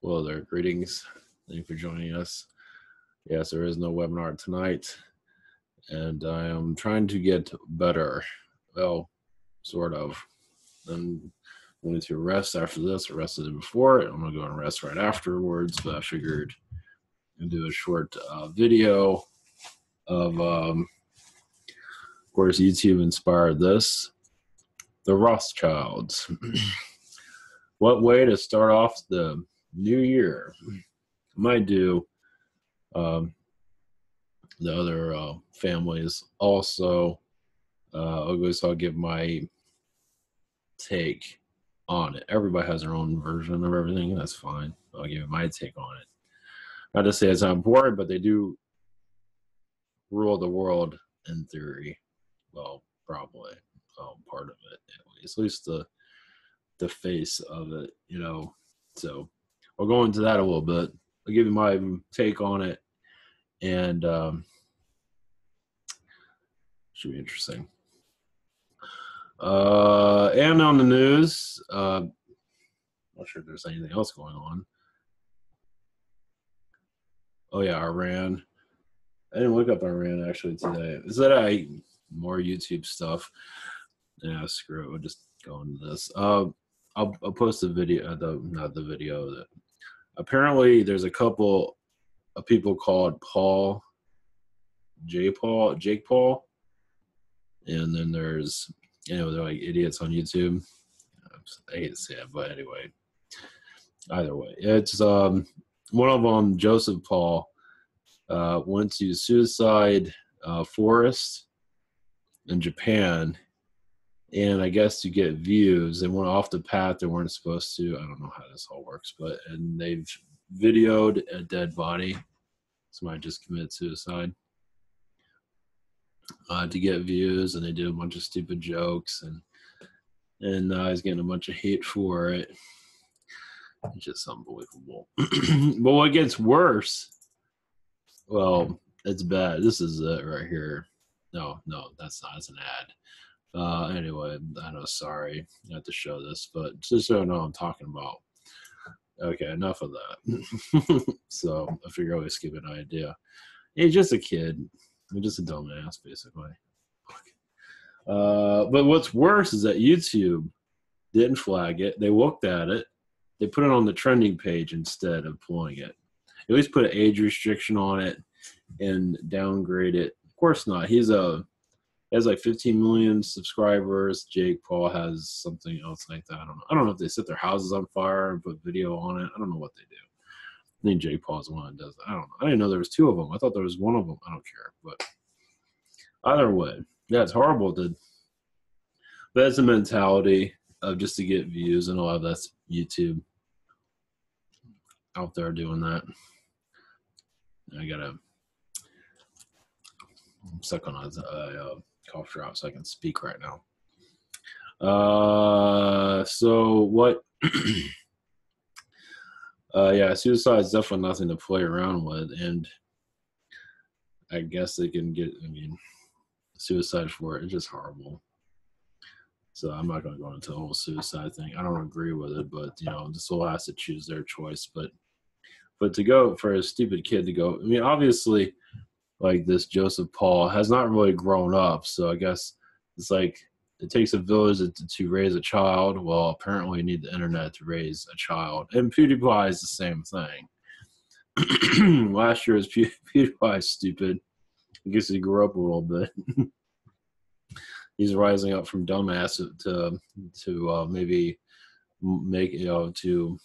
Hello there, greetings. Thank you for joining us. Yes, there is no webinar tonight, and I am trying to get better. Well, sort of. I'm going to rest after this. I rested before. I'm going to go and rest right afterwards, but I figured I'd do a short video of course, YouTube inspired this. The Rothschilds. What way to start off the new year? I might do the other families also. I'll give my take on it. Everybody has their own version of everything, and that's fine. I'll give you my take on it. Not to say it's not important, but they do rule the world in theory. Well, probably part of it, at least the face of it, you know. So I'll go into that a little bit. I'll give you my take on it, and should be interesting. And on the news, not sure if there's anything else going on. Oh yeah, Iran. I didn't look up Iran actually today. Is that more YouTube stuff? Yeah, screw it. We'll just go into this. I'll post the video. Not the video. Apparently, there's a couple of people called Jake Paul, and then there's, they're like idiots on YouTube. I hate to say it, but anyway, either way, it's one of them, Joseph Paul, went to suicide forest in Japan, and I guess to get views, they went off the path they weren't supposed to. I don't know how this all works, and they've videoed a dead body. Somebody just committed suicide to get views, and they did a bunch of stupid jokes, and he's getting a bunch of hate for it. It's just unbelievable. But what gets worse, well, it's bad. This is it right here. No, that's not. It's an ad. Anyway, I know, sorry, I have to show this, but just so you know what I'm talking about. Okay, enough of that. So I figure I always skip an idea. He's just a kid. He's just a dumbass, basically. But what's worse is that YouTube didn't flag it. They looked at it. They put it on the trending page instead of pulling it. At least put an age restriction on it and downgrade it. Of course not. He has like 15 million subscribers. Jake Paul has something else like that. I don't know if they set their houses on fire and put video on it. I don't know what they do. I think Jake Paul's the one that does it. I don't know. I didn't know there was two of them. I thought there was one of them. I don't care. But either way, yeah, it's horrible. But that's the mentality of just to get views, and a lot of that's YouTube out there doing that. I'm stuck on a cough drop so I can speak right now. So what? Yeah, suicide is definitely nothing to play around with, and I guess they can get, suicide for it. It's just horrible. So I'm not going to go into the whole suicide thing. I don't agree with it, but, the soul has to choose their choice. But to go for a stupid kid to go, obviously, like this Joseph Paul has not really grown up. So I guess it's like it takes a village to raise a child. Well, apparently you need the internet to raise a child. And PewDiePie is the same thing. Last year was PewDiePie stupid. I guess he grew up a little bit. He's rising up from dumbass to maybe to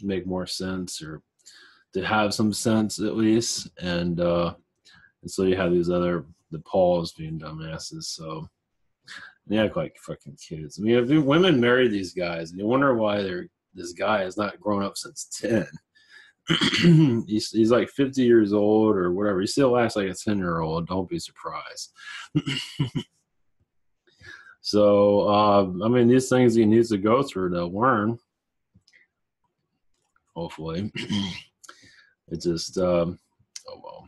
make more sense, or to have some sense at least. And so you have the Pauls being dumbasses. So they act like fucking kids. If women marry these guys, and you wonder why this guy has not grown up since 10. He's like 50 years old or whatever. He still acts like a 10-year-old. Don't be surprised. So, these things he needs to go through to learn. Hopefully. It's just, oh well.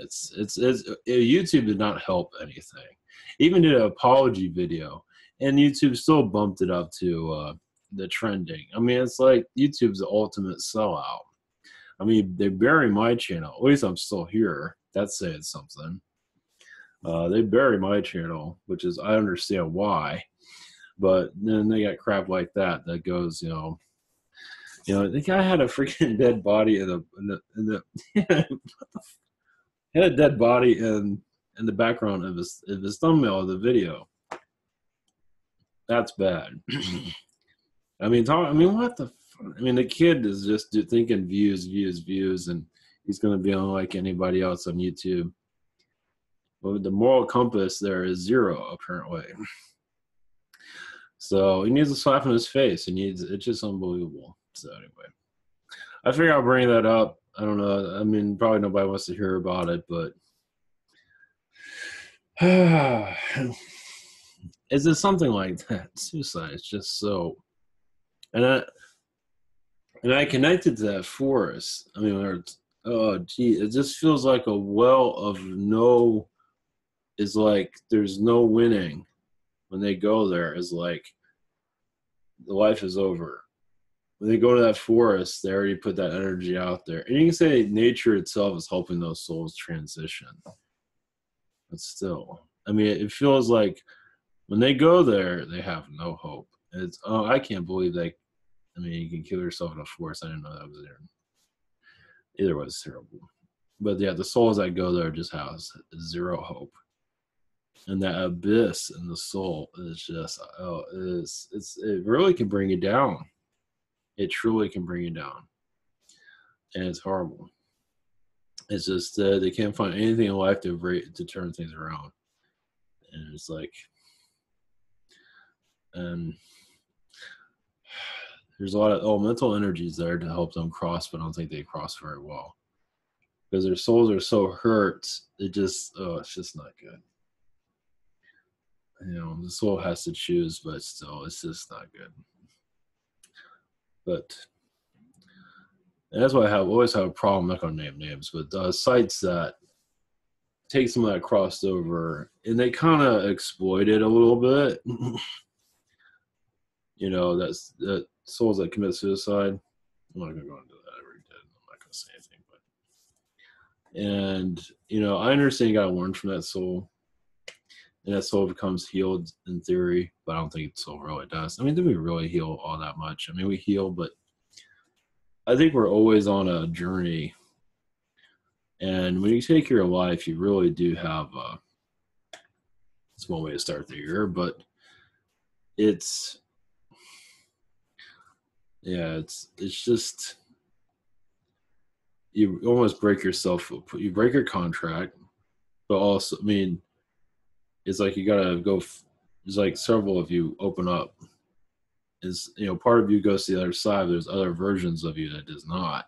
It's YouTube did not help anything. Even did an apology video, and YouTube still bumped it up to the trending. It's like YouTube's the ultimate sellout. I mean, they bury my channel. At least I'm still here. That's saying something. They bury my channel, which is, I understand why. But then they got crap like that goes, the guy had a freaking dead body had a dead body in the background of his thumbnail of the video. That's bad. I mean, what the? I mean, the kid is just thinking views, and he's going to be unlike anybody else on YouTube. But the moral compass there is zero, apparently. So he needs a slap in his face. It's just unbelievable. So anyway, I figure I'll bring that up. I don't know. I mean, probably nobody wants to hear about it, but is it something like that? Suicide is just so, and I connected to that forest. I mean, it just feels like a well of no. Is like there's no winning when they go there. Is like the life is over. When they go to that forest, they already put that energy out there, and you can say nature itself is helping those souls transition. But still, I mean, it feels like when they go there, they have no hope. It's I can't believe they. I mean, you can kill yourself in a forest. I didn't know that was there. Either way, it's terrible. But yeah, the souls that go there just have zero hope. And that abyss in the soul is just, it really can bring you down. It truly can bring you down. And it's horrible. It's just, they can't find anything in life to turn things around. And it's like, and there's a lot of elemental energies there to help them cross, but I don't think they cross very well. Because their souls are so hurt, it's just not good. The soul has to choose, but still, it's just not good. But that's why I always have a problem. I'm not going to name names, but sites that take some of that crossed over, and they kind of exploit it a little bit. That's that souls that commit suicide. I'm not going to go into that. I already did. I'm not going to say anything, but I understand you got to learn from that soul. And that soul becomes healed in theory, but I don't think the soul really does. I mean, do we really heal all that much? I mean, we heal, but I think we're always on a journey. And when you take your life, you really do have it's one way to start the year, but it's just, you almost break yourself, you break your contract, but also, I mean, it's like you gotta go. There's like several of you open up. Is part of you goes to the other side. There's other versions of you that does not,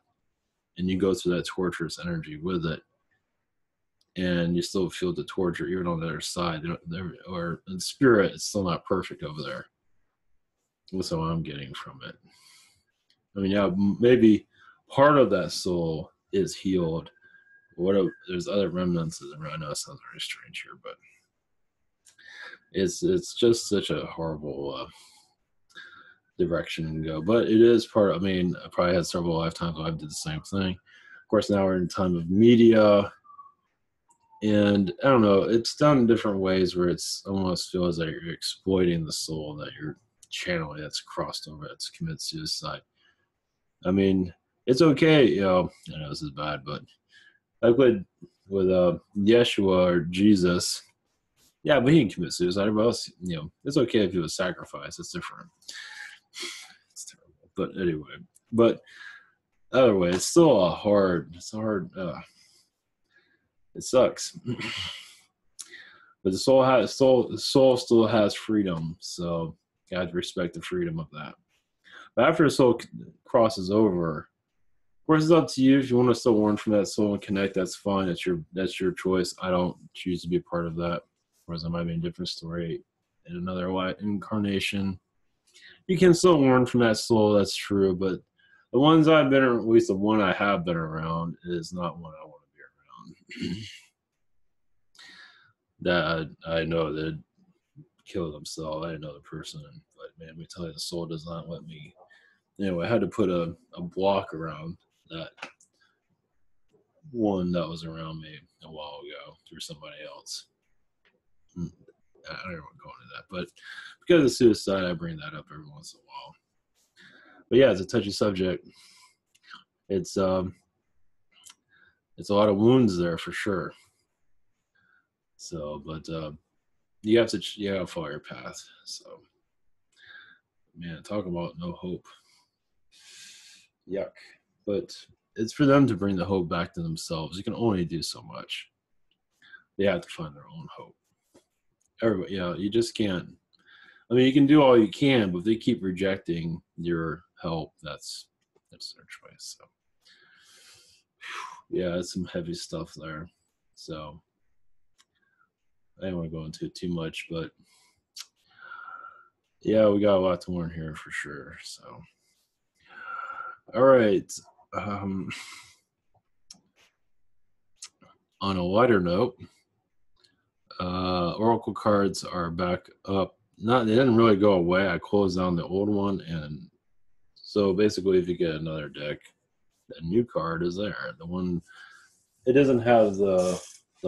and you go through that torturous energy with it, and you still feel the torture even on the other side. Or in spirit, it's still not perfect over there. That's what I'm getting from it. I mean, yeah, maybe part of that soul is healed. There's other remnants around us. Sounds very strange here, but. It's just such a horrible direction to go. But it is part, I mean, I probably had several lifetimes where I did the same thing. Of course, now we're in time of media. And I don't know, it's done in different ways where it's almost feels like you're exploiting the soul that you're channeling that's crossed over, that's committed suicide. I mean, it's okay, I know this is bad, but like with Yeshua or Jesus, yeah, but he can commit suicide. Everybody else, it's okay if he was sacrificed. It's different. It's terrible. But anyway, other way, it's still it sucks. But the soul still has freedom. So you have to respect the freedom of that. But after the soul crosses over, of course, it's up to you. If you want to still learn from that soul and connect, that's fine. That's your choice. I don't choose to be a part of that. Whereas I might be in a different story in another incarnation. You can still learn from that soul, that's true, but the ones I've been, at least the one I have been around, is not one I want to be around. That I know that killed themselves. I didn't know the person, but man, let me tell you, the soul does not let me. Anyway, I had to put a block around that one that was around me a while ago through somebody else. I don't want to go into that, but because of suicide, I bring that up every once in a while. But yeah, it's a touchy subject. It's a lot of wounds there for sure. So, but you have to follow your path. So, man, talk about no hope. Yuck. But it's for them to bring the hope back to themselves. You can only do so much. They have to find their own hope. Everybody, you just can't. I mean, you can do all you can, but if they keep rejecting your help, that's their choice. So, yeah, it's some heavy stuff there. So, I don't want to go into it too much, but yeah, we got a lot to learn here for sure. So, all right. On a lighter note, Oracle cards are back up. They didn't really go away. I closed down the old one, and so basically, if you get another deck, the new card is there. The one it doesn't have the. I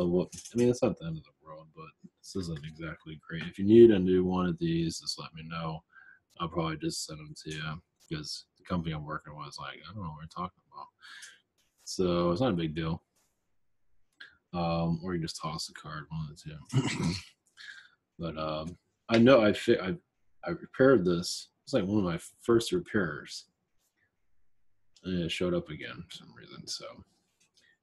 mean, it's not the end of the world, but this isn't exactly great. If you need a new one of these, just let me know. I'll probably just send them to you because the company I'm working with is like, I don't know what we're talking about. So it's not a big deal. Or you just toss the card, one of the two. But I know I repaired this. It's like one of my first repairs, and it showed up again for some reason. So,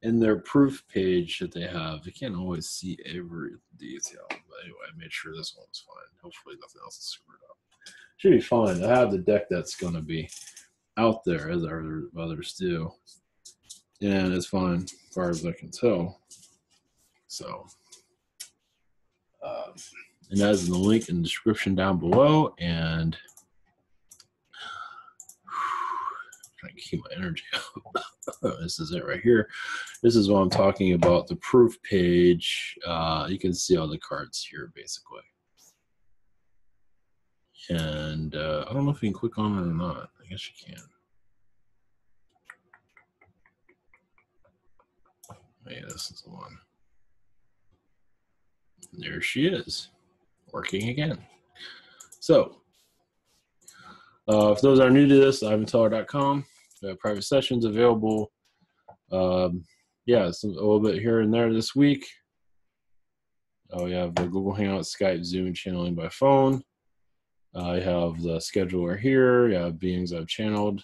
in their proof page that they have, you can't always see every detail. But anyway, I made sure this one was fine. Hopefully, nothing else is screwed up. Should be fine. I have the deck that's going to be out there, as others do, and it's fine as far as I can tell. So, and that is in the link in the description down below. And trying to keep my energy up. This is it right here. This is what I'm talking about. The proof page. You can see all the cards here, basically. And I don't know if you can click on it or not. I guess you can. Yeah, this is the one. There she is, working again. So, for those that are new to this, ivanteller.com. Private sessions available. Yeah, a little bit here and there this week. We have the Google Hangouts, Skype, Zoom channeling by phone. I have the scheduler here. You have beings I've channeled.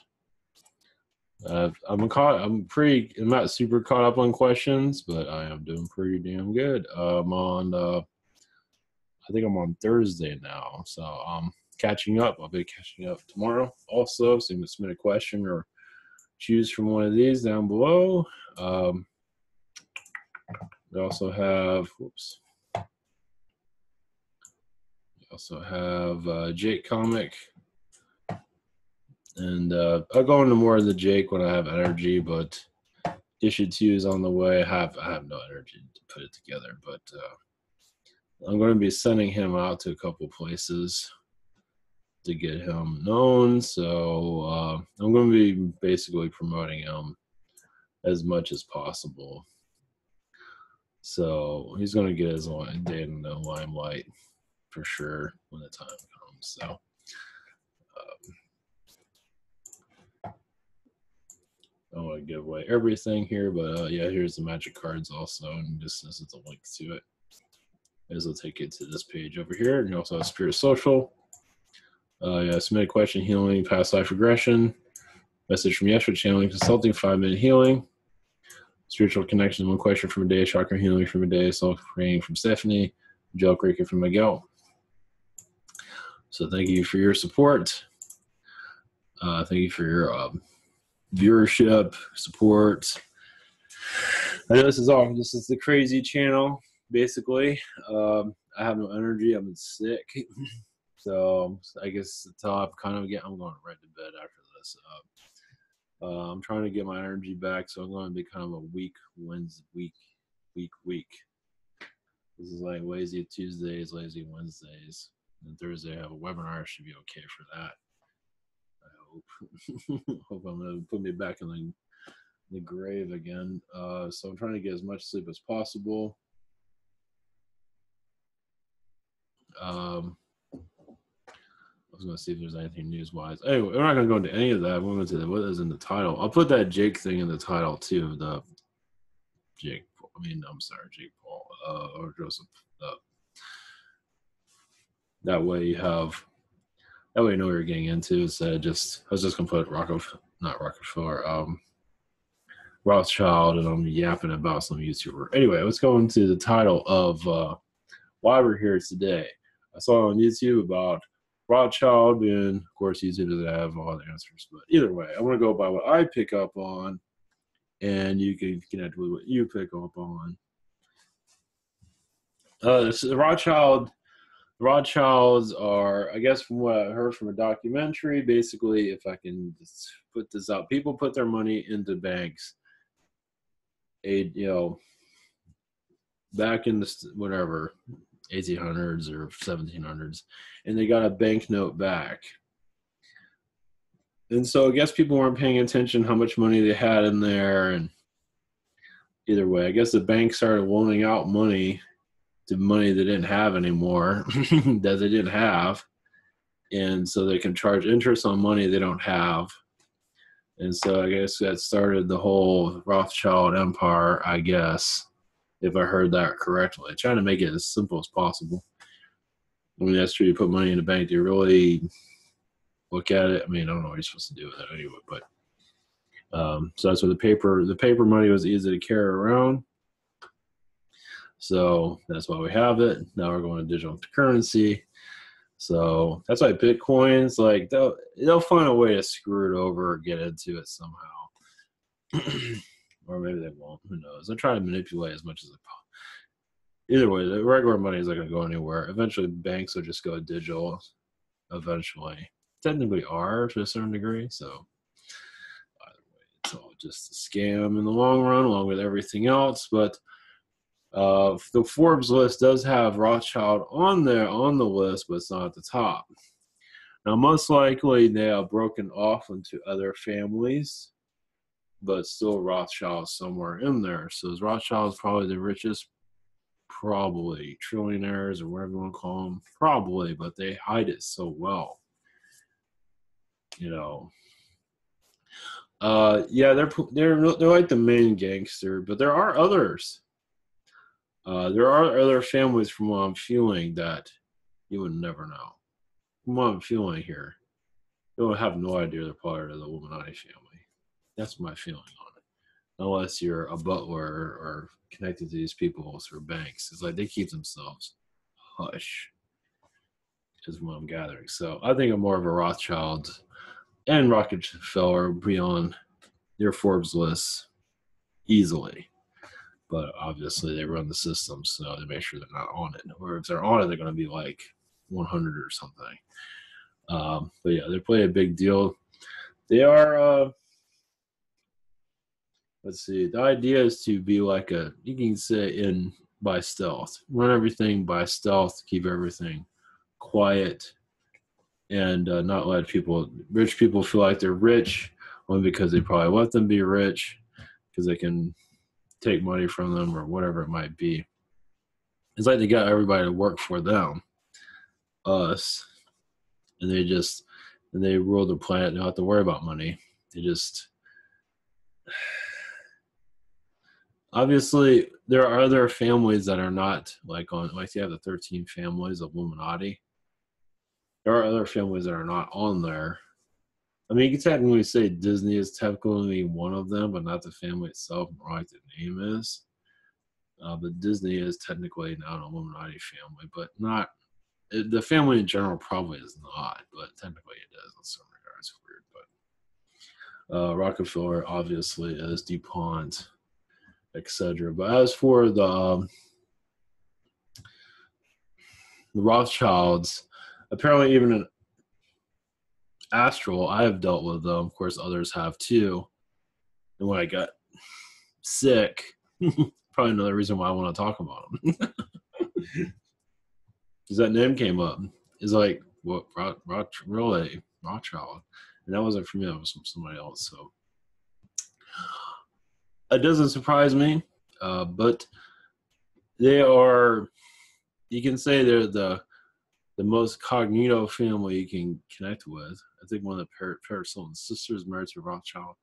I'm not super caught up on questions, but I am doing pretty damn good. I think I'm on Thursday now, so I'm catching up. I'll be catching up tomorrow also, so you can submit a question or choose from one of these down below. We also have, Jake Comic. And I'll go into more of the Jake when I have energy, but issue 2 is on the way. I have no energy to put it together, but I'm going to be sending him out to a couple places to get him known. So I'm going to be basically promoting him as much as possible. So he's going to get his day in the limelight for sure when the time comes. So I don't want to give away everything here, but yeah, here's the magic cards also, and this is the link to it. This will take you to this page over here, and you also have Spirit Social. Submit a question, healing, past life regression, message from Yeshua, channeling, consulting, 5-minute healing, spiritual connection, one question from a day, chakra healing from a day, self praying from Stephanie, gel creaking from Miguel. So thank you for your support. Thank you for your viewership, support. I know this is the crazy channel, basically. I have no energy. I've been sick. So I guess I'm going right to bed after this. I'm trying to get my energy back, so I'm going to be kind of a week. This is like lazy Tuesdays, lazy Wednesdays, and Thursday I have a webinar. Should be okay for that. I hope. Hope I'm going to put me back in the grave again. So I'm trying to get as much sleep as possible. I was going to see if there's anything news-wise. Anyway, we're not going to go into any of that. We're going to what is in the title. I'll put that Jake thing in the title too. The Jake, I'm sorry, Jake Paul or Joseph. That way you know what you're getting into. Instead of I was just going to put Rothschild, and I'm yapping about some YouTuber. Anyway, let's go into the title of why we're here today. I saw on YouTube about Rothschild, and of course, YouTube doesn't have all the answers. But either way, I want to go by what I pick up on, and you can connect with what you pick up on. So Rothschilds are, I guess, from what I heard from a documentary, basically, if I can just put this out, people put their money into banks. Back in the whatever 1800s or 1700s, and they got a banknote back. And so I guess people weren't paying attention how much money they had in there. And either way, I guess the bank started loaning out money to money they didn't have anymore that they didn't have. And so they can charge interest on money they don't have. And so I guess that started the whole Rothschild empire, I guess, if I heard that correctly. Trying to make it as simple as possible. I mean, that's true. You put money in the bank, do you really look at it? I mean, I don't know what you're supposed to do with it anyway, but so that's what the paper money was easy to carry around. So that's why we have it. Now we're going to digital currency. So that's why Bitcoin's like they'll find a way to screw it over or get into it somehow. Or maybe they won't. Who knows? They'll try to manipulate as much as they possible. Either way, the regular money is not going to go anywhere. Eventually, banks will just go digital. Eventually, technically are to a certain degree. So either way, it's all just a scam in the long run, along with everything else. But the Forbes list does have Rothschild on there on the list, but it's not at the top. Now, most likely they are broken off into other families, but still Rothschild somewhere in there. So Rothschild is probably the richest, probably trillionaires or whatever you want to call them, probably, but they hide it so well. Yeah, they're like the main gangster, but there are others. There are other families, from what I'm feeling, that you would never know. From what I'm feeling here, you would have no idea they're part of the Illuminati family. That's my feeling on it. Unless you're a butler or connected to these people through banks. It's like they keep themselves hush, is what I'm gathering. So I think I'm more of a Rothschild and Rockefeller beyond their Forbes list easily. But obviously they run the system, so they make sure they're not on it. Or if they're on it, they're going to be like 100 or something. But yeah, they play a big deal. They are, let's see, the idea is to be like you can say by stealth. Run everything by stealth, keep everything quiet, and not let rich people feel like they're rich, only because they probably let them be rich, because they can take money from them or whatever it might be. It's like they got everybody to work for them, us, and they rule the planet. They don't have to worry about money. They just obviously there are other families that are not like you have the 13 families of Illuminati. There are other families that are not on there. I mean, you can technically say Disney is technically one of them, but not the family itself, more like the name is. But Disney is technically not an Illuminati family, but not the family in general probably is not, but technically it is in some regards. Weird, but Rockefeller obviously is, DuPont, etc. But as for the Rothschilds, apparently even in astral, I have dealt with them. Of course, others have too. And when I got sick, probably another reason why I want to talk about them. Because that name came up. It's like, what, really? Rothschild. And that wasn't from me, that was from somebody else. So It doesn't surprise me, but they are. You can say they're the most cognito family you can connect with. I think one of the Paris Hilton's sisters married to Rothschild.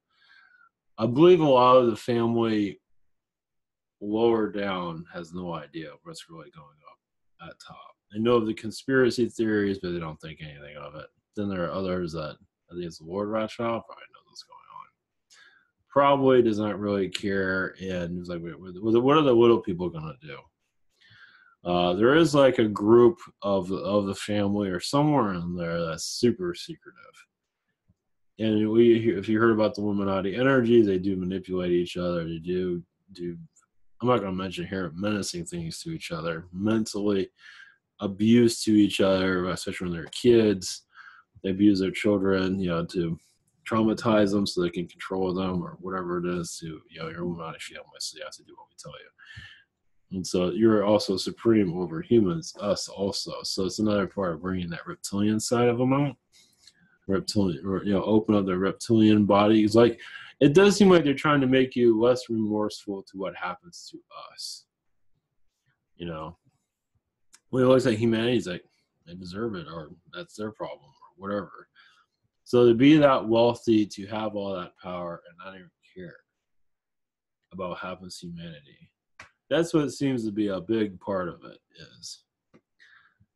I believe a lot of the family lower down has no idea what's really going on at top. They know of the conspiracy theories, but they don't think anything of it. Then there are others that I think it's Lord Rothschild probably knows what's going on. Probably does not really care, and it's like, what are the little people gonna do? There is like a group of the family or somewhere in there that's super secretive. And if you heard about the Illuminati energy, they do manipulate each other. They do. I'm not going to mention here menacing things to each other, mentally abuse to each other, especially when they're kids. They abuse their children, to traumatize them so they can control them or whatever it is to, your Illuminati family. So you have to do what we tell you. And so you're also supreme over humans, us also. So it's another part of bringing that reptilian side of them out. Reptilian, or open up their reptilian bodies. Like, it does seem like they're trying to make you less remorseful to what happens to us. We always say humanity's like, they deserve it, or that's their problem, or whatever. So to be that wealthy, to have all that power, and not even care about what happens to humanity, that's what seems to be a big part of it.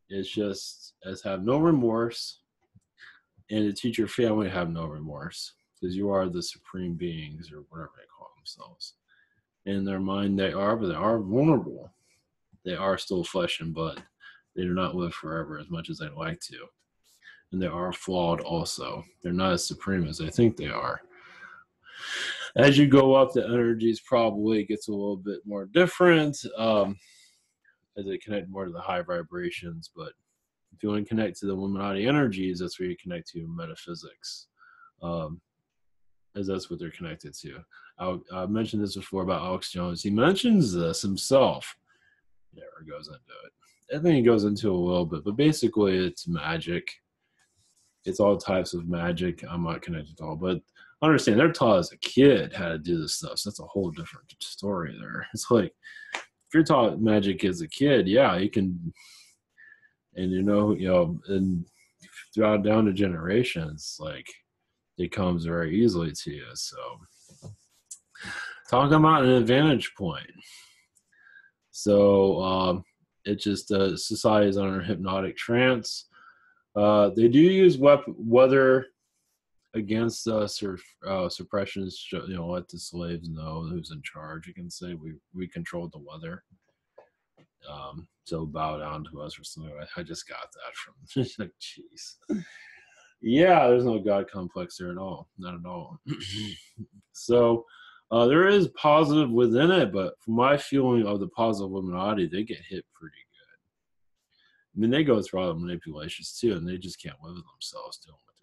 It's just as have no remorse, and to teach your family to have no remorse, because you are the supreme beings, or whatever they call themselves. In their mind, they are, but they are vulnerable. They are still flesh and blood. They do not live forever as much as they'd like to. And they are flawed also. They're not as supreme as they think they are. As you go up, the energies probably gets a little bit more different as they connect more to the high vibrations. But if you want to connect to the Illuminati energies, that's where you connect to metaphysics, as that's what they're connected to. I mentioned this before about Alex Jones. He mentions this himself. Never goes into it. I think he goes into it a little bit, but basically it's magic. It's all types of magic. I'm not connected to all, but understand they're taught as a kid how to do this stuff. So that's a whole different story there. It's like, if you're taught magic as a kid, yeah, you can, and and throughout down to generations, like, it comes very easily to you. So talking about an advantage point. So it just society is under hypnotic trance. They do use weather against suppressions. Let the slaves know who's in charge. You can say we control the weather. So bow down to us or something. I just got that from like, jeez. Yeah, there's no God complex there at all. Not at all. So there is positive within it, but from my feeling of the positive Illuminati, they get hit pretty good. I mean, they go through all the manipulations too, and they just can't live with themselves doing what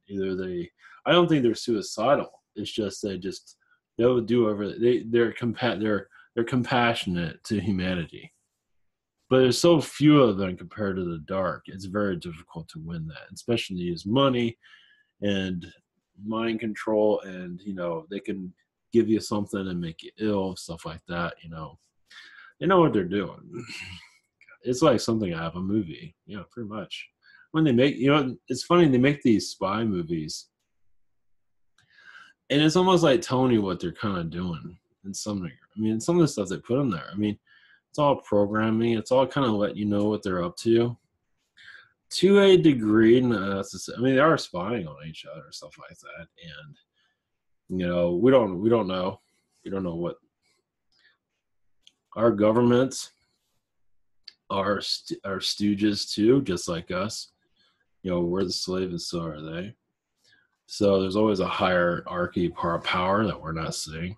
they're doing. I don't think they're suicidal. It's just they'll do everything. They're compassionate to humanity. But there's so few of them compared to the dark. It's very difficult to win that, especially to use money and mind control, and they can give you something and make you ill, stuff like that. They know what they're doing. It's like something out of a movie, pretty much. When they make, it's funny, they make these spy movies, and it's almost like telling you what they're kind of doing in some degree. I mean, some of the stuff they put in there, I mean, it's all programming. It's all kind of letting you know what they're up to a degree. I mean, they are spying on each other, stuff like that, and we don't know. We don't know what our governments are stooges too, just like us. We're the slave, and so are they. So there's always a hierarchy power that we're not seeing.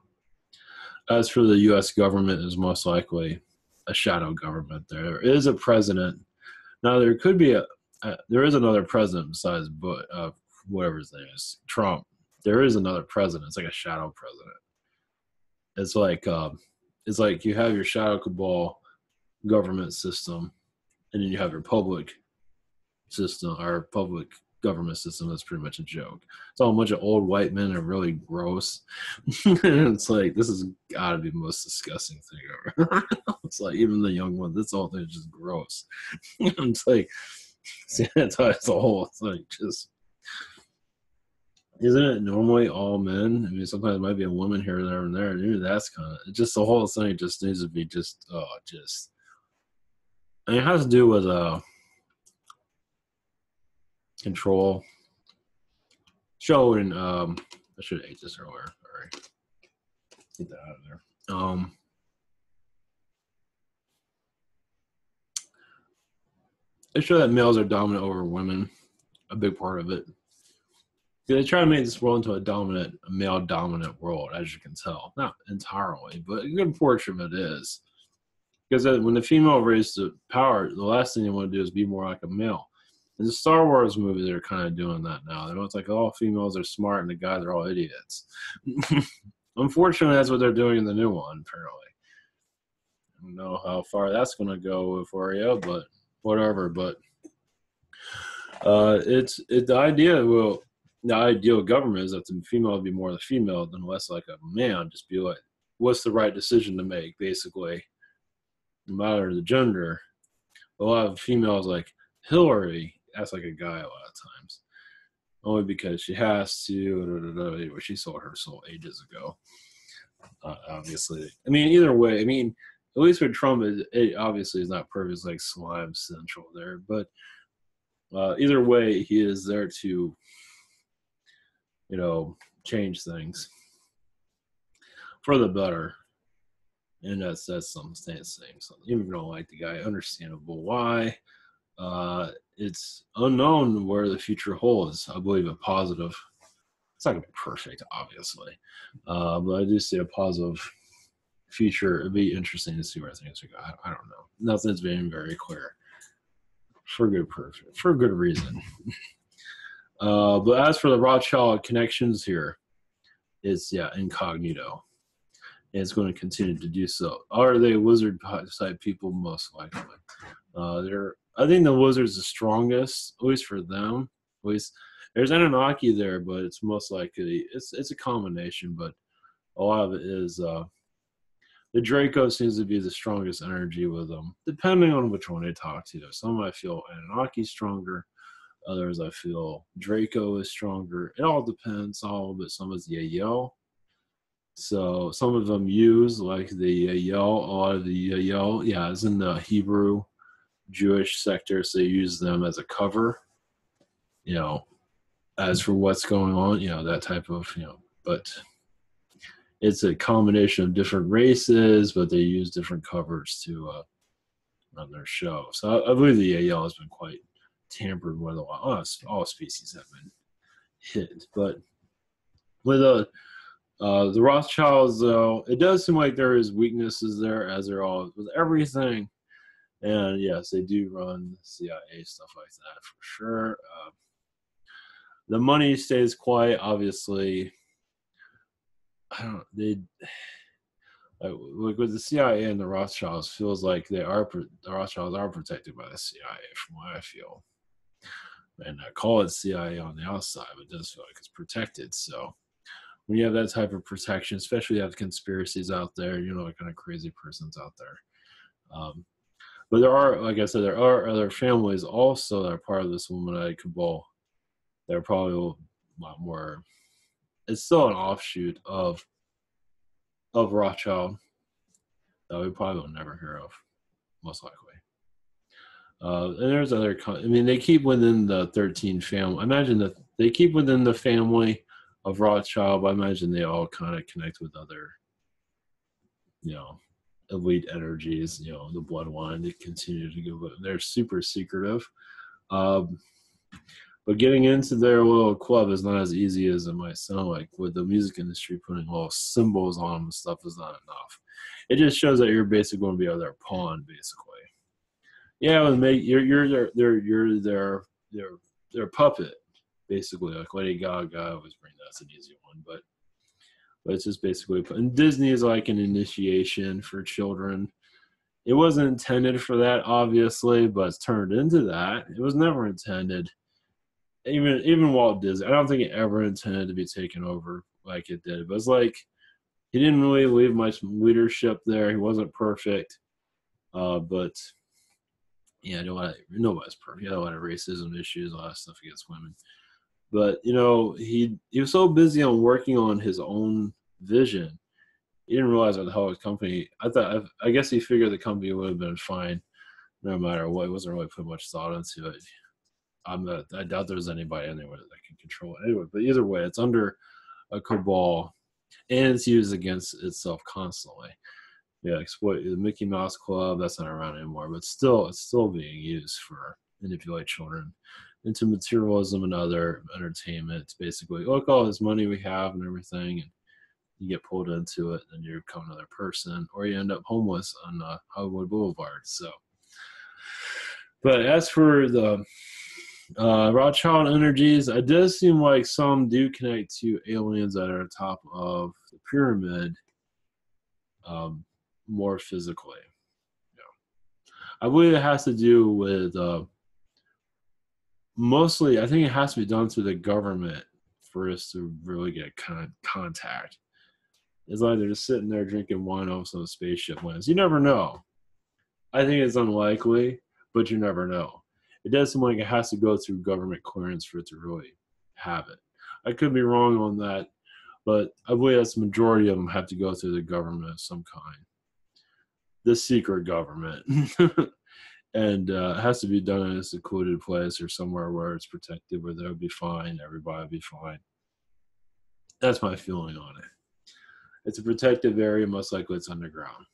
As for the U.S. government, is most likely a shadow government. There is a president. Now there could be there is another president besides whatever his name is, Trump. There is another president. It's like a shadow president. It's like you have your shadow cabal government system, and then you have your public system or public government system that's pretty much a joke. It's all a bunch of old white men that are really gross. And it's like, this has got to be the most disgusting thing ever. It's like, even the young ones, this whole thing is just gross. It's like, sanitize the whole thing. Just, isn't it normally all men? I mean, sometimes it might be a woman here, there, and there. Maybe that's kind of, just the whole thing just needs to be just, I mean, it has to do with control. Showing, I should have ate this earlier. Sorry. Get that out of there. They show that males are dominant over women, a big part of it. They try to make this world into a male-dominant world, as you can tell. Not entirely, but a good portion of it is. Because when the female raise to power, the last thing they want to do is be more like a male. In the Star Wars movies, they're kind of doing that now. It's like all females are smart and the guys are all idiots. Unfortunately, that's what they're doing in the new one, apparently. I don't know how far that's going to go for you, but whatever. But the ideal government is that the female would be more the female than less like a man. Just be like, what's the right decision to make, basically, no matter the gender. A lot of females, like Hillary, acts like a guy a lot of times, only because she has to. She sold her soul ages ago. Obviously, I mean, either way, I mean, at least with Trump, it obviously is not perfect. It's like slime central there, but either way, he is there to, change things for the better. And that's some saying. So even if you don't like the guy, understandable why. It's unknown where the future holds. I believe a positive. It's not gonna be perfect, obviously, but I do see a positive future. It'd be interesting to see where things are going. I don't know. Nothing's being very clear for good reason. But as for the Rothschild connections here, it's incognito. And it's going to continue to do so. Are they wizard type people? Most likely. I think the wizard's the strongest, at least for them. At least there's Anunnaki there, but it's most likely it's a combination. But a lot of it is the Draco seems to be the strongest energy with them, depending on which one they talk to. Some I feel Anunnaki stronger. Others I feel Draco is stronger. It all depends. But some is Yael. So some of them use like the Yael. A lot of the Yael, is in the Hebrew Jewish sector, so they use them as a cover. As for what's going on, that type of but it's a combination of different races, but they use different covers to run their show. So I believe the Yael has been quite tampered with a lot. All species have been hit, but with the Rothschilds, though, it does seem like there is weaknesses there, as there are with everything. And yes, they do run CIA stuff like that for sure. The money stays quiet, obviously. Like with the CIA and the Rothschilds, feels like the Rothschilds are protected by the CIA, from what I feel. And I call it CIA on the outside, but it does feel like it's protected. So when you have that type of protection, especially you have conspiracies out there, kind of crazy persons out there. But there are, like I said, there are other families also that are part of this Illuminati cabal. They're probably a lot more. It's still an offshoot of Rothschild that we probably will never hear of, most likely. And there's other. They keep within the 13 family. I imagine that they keep within the family of Rothschild, but I imagine they all kind of connect with other, elite energies, the bloodline. They continue to go, but they're super secretive. But getting into their little club is not as easy as it might sound like. With the music industry putting little symbols on them and stuff is not enough. It just shows that you're basically going to be their pawn, basically. Yeah, you're their puppet, basically. Like Lady Gaga, I always bring that's an easy one, but it's just basically. And Disney is like an initiation for children. It wasn't intended for that, obviously, but it's turned into that. It was never intended. even Walt Disney, I don't think it ever intended to be taken over like it did. But it's like he didn't really leave much leadership there. He wasn't perfect, but yeah, nobody's perfect. He had a lot of racism issues, a lot of stuff against women. But he was so busy on working on his own vision, he didn't realize what the hell his company. I guess he figured the company would have been fine no matter what. He wasn't really putting much thought into it. I doubt there's anybody anywhere that can control it anyway. But either way, it's under a cabal, and it's used against itself constantly. Yeah, exploit the Mickey Mouse Club. That's not around anymore, but still, it's still being used for manipulate children into materialism and other entertainment. It's basically look all this money we have and everything, and you get pulled into it, and you become another person, or you end up homeless on Hollywood Boulevard. So, but as for the Rothschild energies, it does seem like some do connect to aliens that are on top of the pyramid more physically. I believe it has to do with mostly, I think it has to be done through the government for us to really get contact. It's like they're just sitting there drinking wine off some spaceship lands. You never know. I think it's unlikely, but you never know. It does seem like it has to go through government clearance for it to really have it. I could be wrong on that, but I believe that's the majority of them have to go through the government of some kind. The secret government. And it has to be done in a secluded place or somewhere where it's protected, where they'll be fine, everybody will be fine. That's my feeling on it. It's a protected area, most likely it's underground.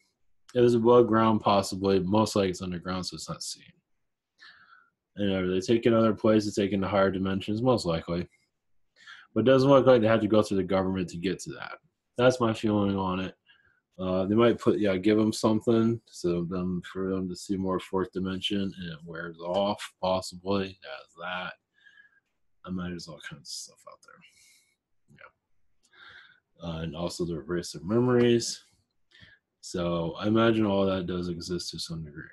If it's above ground, possibly, most likely it's underground, so it's not seen. And are they taking other places, taking to higher dimensions? Most likely. But it doesn't look like they have to go through the government to get to that. That's my feeling on it. They might give them something for them to see more fourth dimension, and it wears off, possibly. As that. I might there's all kinds of stuff out there. Yeah. And also the erase of memories. So I imagine all that does exist to some degree.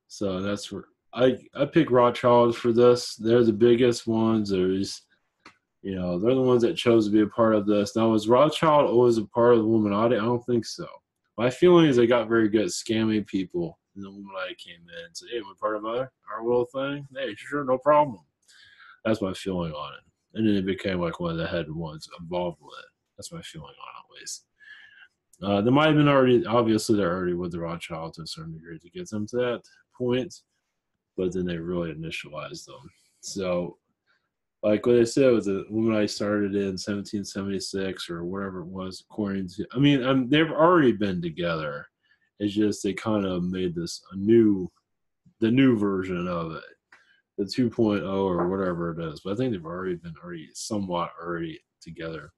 So that's where I pick Rothschild for this. They're the biggest ones. They're the ones that chose to be a part of this. Now, was Rothschild always a part of the Illuminati? I don't think so. My feeling is they got very good at scamming people. And the Illuminati came in and said, hey, we're part of our little thing. Hey, sure, no problem. That's my feeling on it. And then it became like one of the head ones involved with it. That's my feeling on it, at least. They might have been obviously they're already with the Rothschild to a certain degree to get them to that point, but then they really initialized them. So, like what I said, was the Illuminati started in 1776 or whatever it was, according to, they've already been together. It's just they kind of made this the new version of it, the 2.0 or whatever it is. But I think they've already been somewhat together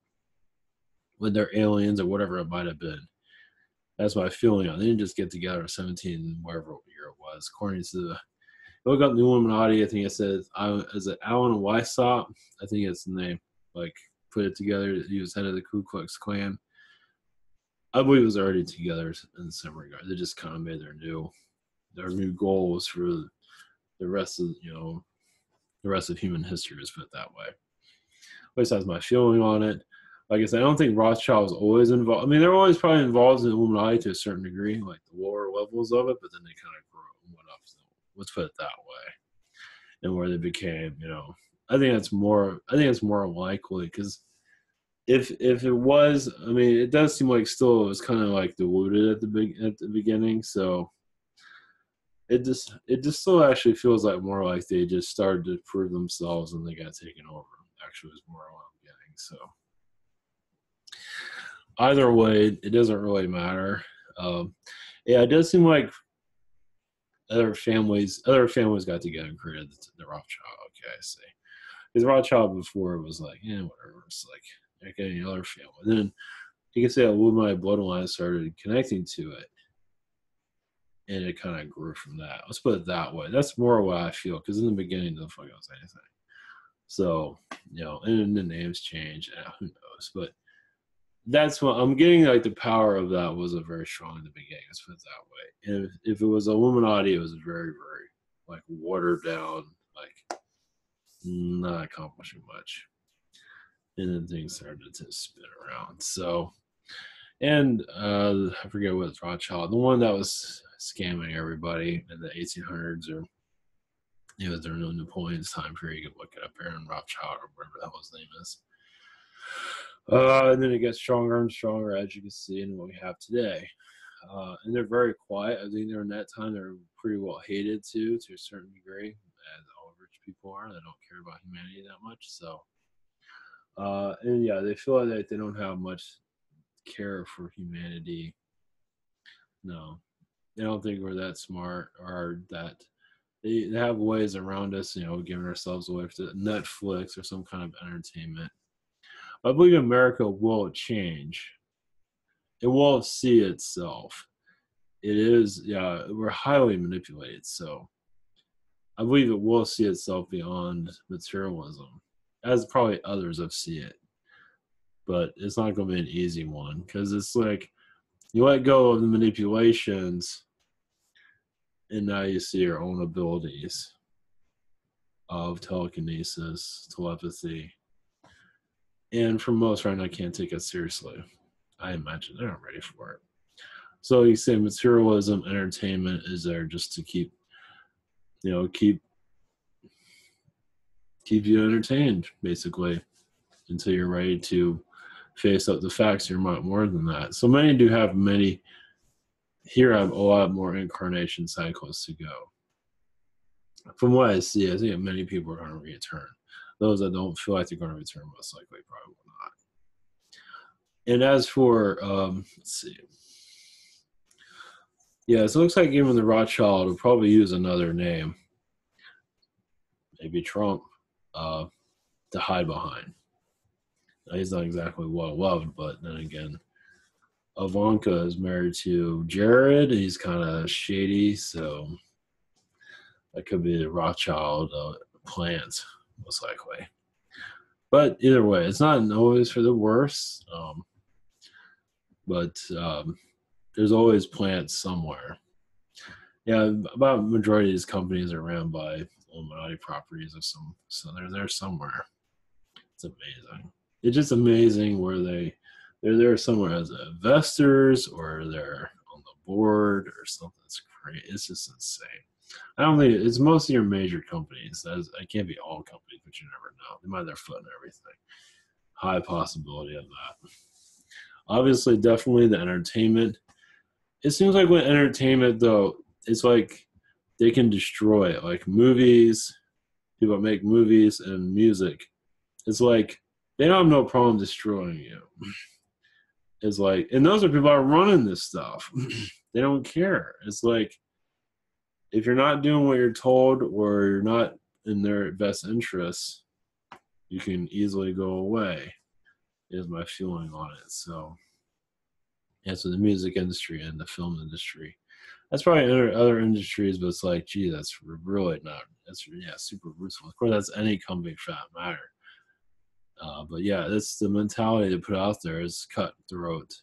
with their aliens or whatever it might have been. That's my feeling on it. They didn't just get together in 17, whatever year it was. According to look up the Illuminati, I think it says, is it Alan Weishaupt? I think it's the name. Like, put it together. He was head of the Ku Klux Klan. I believe it was already together in some regard. They just kind of made their new goals for the rest of human history, let's put it that way. At least that's my feeling on it. Like I said, I don't think Rothschild was always involved. They're always probably involved in the Illuminati to a certain degree, like the lower levels of it, but then they kind of grew and went up. So let's put it that way. And where they became, I think it's more likely because if it was, it does seem like still it was kind of like diluted at the beginning. So it just still actually feels like more like they just started to prove themselves and they got taken over. Actually, was more what I'm getting. So either way, it doesn't really matter. It does seem like other families got together and created the Rothschild. Okay, I see. Because Rothschild before it was like, whatever. It's like any other family. Then you can say a Illuminati bloodline started connecting to it, and it kind of grew from that. Let's put it that way. That's more what I feel. Because in the beginning, the fuck was anything. So and then the names change. Who knows? But that's what I'm getting. Like the power of that was very strong in the beginning. Let's put it that way. And if it was Illuminati, it was very, very like watered down. Like not accomplishing much. And then things started to spin around. So, and I forget what Rothschild, the one that was scamming everybody in the 1800s, or it was during Napoleon's time period. You could look it up, Baron Rothschild or whatever the hell his name is. And then it gets stronger and stronger, as you can see in what we have today. And they're very quiet. I think during that time they're pretty well hated too, to a certain degree, as all rich people are. They don't care about humanity that much. So, and yeah, they feel like they don't have much care for humanity. No, they don't think we're that smart, or that they have ways around us, giving ourselves away to Netflix or some kind of entertainment. I believe America will change. It will see itself. It is, yeah, we're highly manipulated. So I believe it will see itself beyond materialism, as probably others have seen it. But it's not going to be an easy one, because it's like you let go of the manipulations, and now you see your own abilities of telekinesis, telepathy. And for most right now, I can't take it seriously. I imagine they're not ready for it. So you say materialism, entertainment is there just to keep you entertained, basically, until you're ready to face up the facts. You're more than that. So many do have here have a lot more incarnation cycles to go. From what I see, I think many people are going to return. Those that don't feel like they're going to return, most likely probably will not. And as for, let's see. Yeah, so it looks like even the Rothschild will probably use another name, maybe Trump, to hide behind. Now, he's not exactly well loved, but then again, Ivanka is married to Jared. He's kind of shady, so that could be the Rothschild plans, most likely. But either way, it's not always for the worse. But there's always plans somewhere. Yeah, about majority of these companies are ran by Illuminati properties of some, so they're there somewhere. It's amazing. It's just amazing where they're there somewhere as investors, or they're on the board or something. It's great. It's just insane. I don't think it's most of your major companies. It can't be all companies, but you never know. They might have their foot in everything. High possibility of that. Obviously, definitely the entertainment. It seems like with entertainment, though, it's like they can destroy it. Like movies, people that make movies and music. It's like they don't have no problem destroying you. It's like, and those are people that are running this stuff. They don't care. It's like, if you're not doing what you're told, or you're not in their best interests, you can easily go away, is my feeling on it. So, yeah, so the music industry and the film industry. That's probably other industries, but it's like, gee, that's really not, that's, yeah, super ruthless. Of course, that's any company for that matter. But yeah, that's the mentality to put out there, is cutthroat,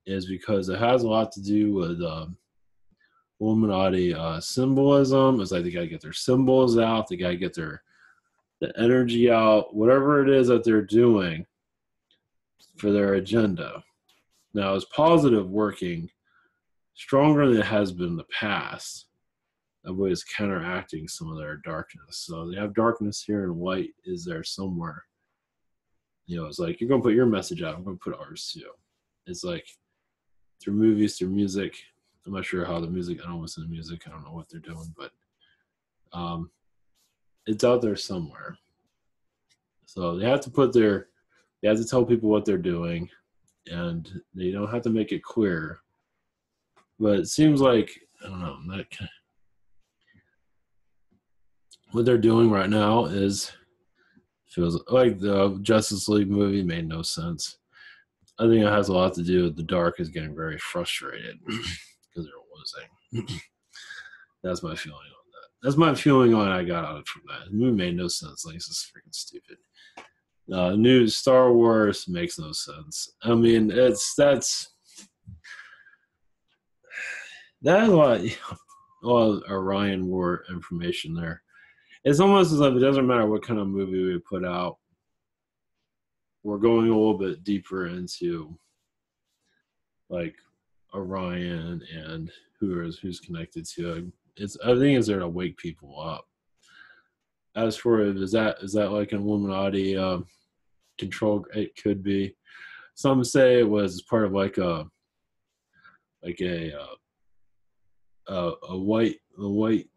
is because it has a lot to do with Illuminati symbolism. It's like they got to get their symbols out, they got to get the energy out, whatever it is that they're doing for their agenda. Now, it's positive working stronger than it has been in the past. That way it's counteracting some of their darkness. So they have darkness here, and light is there somewhere. It's like, you're going to put your message out, I'm going to put ours too. It's like through movies, through music. I'm not sure how the music, I don't listen to music, I don't know what they're doing, but it's out there somewhere. So they have to tell people what they're doing, and they don't have to make it clear. But it seems like, I don't know, what they're doing right now feels like the Justice League movie made no sense. I think it has a lot to do with the Dark is getting very frustrated because they're losing. That's my feeling on that. That's my feeling on I got out from that. The movie made no sense. Like, it's just freaking stupid. New Star Wars makes no sense. I mean, that's a lot of Orion War information there. It's almost as if it doesn't matter what kind of movie we put out. We're going a little bit deeper into like Orion and who's connected to it. I think it's there to wake people up. As for it, is that like an Illuminati control? It could be. Some say it was part of like a white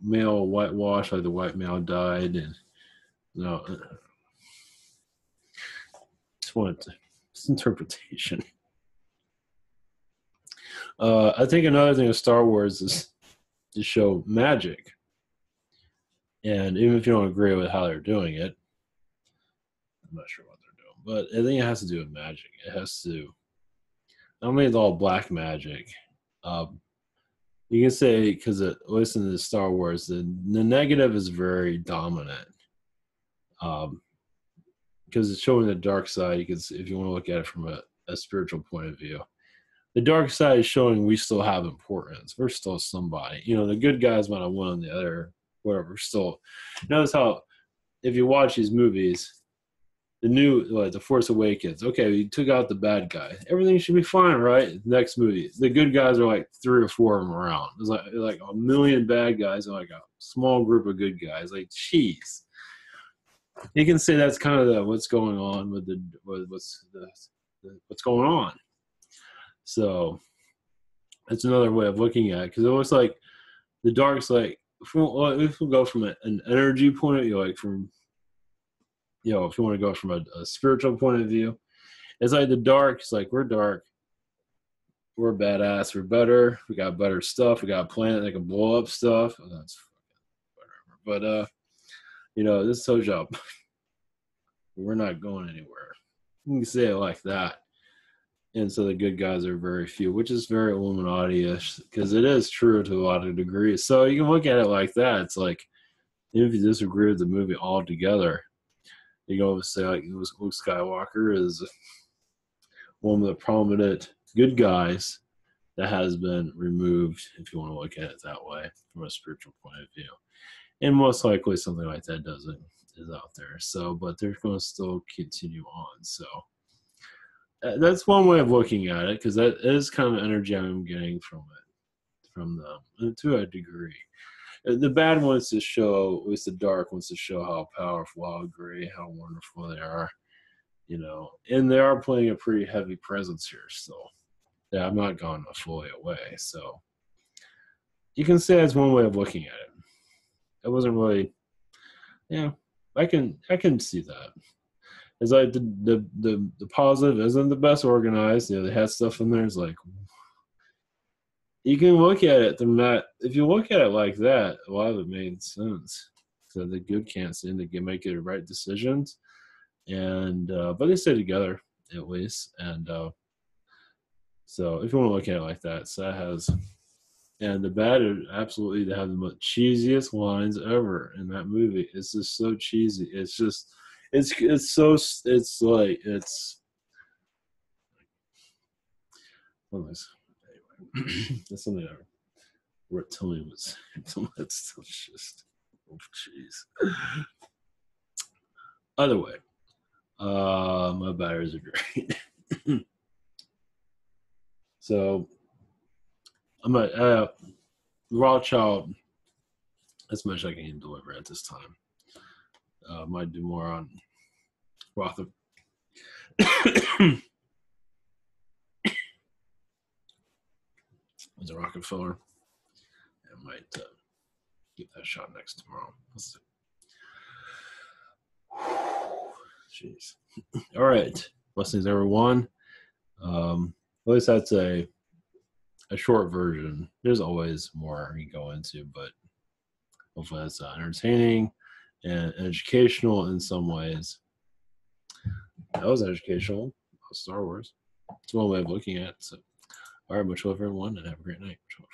male whitewash, like the white male died, and no, just wanted to, it's interpretation. I think another thing with Star Wars is to show magic, and even if you don't agree with how they're doing it, I'm not sure what they're doing, but I think it has to do with magic. It has to not only it's all black magic. You can say because listen to Star Wars, the negative is very dominant. Because it's showing the dark side. You can, if you want to look at it from a spiritual point of view, the dark side is showing we still have importance. We're still somebody. You know, the good guys might have won, the other whatever. Still, notice how if you watch these movies, the Force Awakens. Okay, we took out the bad guy. Everything should be fine, right? Next movie, the good guys are like 3 or 4 of them around. There's like a million bad guys and like a small group of good guys. Like, jeez. You can say that's kind of what's going on with what's going on. So that's another way of looking at it, because it looks like the dark's like if we go from an energy point of view, like from if you want to go from a spiritual point of view, it's like the dark. It's like we're dark, we're badass, we're better, we got better stuff, we got a planet that can blow up stuff. Oh, that's whatever. But this is job. We're not going anywhere. You can say it like that. And so the good guys are very few, which is very Illuminati-ish, because it is true to a lot of degrees. So you can look at it like that. It's like, even if you disagree with the movie altogether, you can always say like Luke Skywalker is one of the prominent good guys that has been removed, if you want to look at it that way, from a spiritual point of view. And most likely something like that is out there. So, but they're going to still continue on. So that's one way of looking at it, because that is kind of energy I'm getting from them to a degree. The bad wants to show, at least the dark wants to show how powerful, how great, how wonderful they are, and they are playing a pretty heavy presence here still. Yeah, I'm not gone fully away. So you can say that's one way of looking at it. It wasn't really, I can see that. It's like the positive isn't the best organized. They had stuff in there. It's like, you can look at it from that. If you look at it like that, a lot of it made sense. So the good can't seem to make the right decisions, and but they stay together at least. And so if you want to look at it like that, so that has, and the bad absolutely they have the cheesiest lines ever in that movie. It's just so cheesy. It's just it's like it's. Anyway, that's something I reptilian was. That's just, oh jeez. Other way, my batteries are great. So I'm a Rothschild. As much as I can deliver at this time. Might do more on Rothschild. Was a Rockefeller. I might give that a shot next tomorrow. Let's see. Jeez. All right. Blessings, everyone. At least that's a short version. There's always more you go into, but hopefully that's entertaining and educational in some ways. That was educational. Star Wars. It's one way of looking at it. So, all right, much love, everyone, and have a great night. Much love.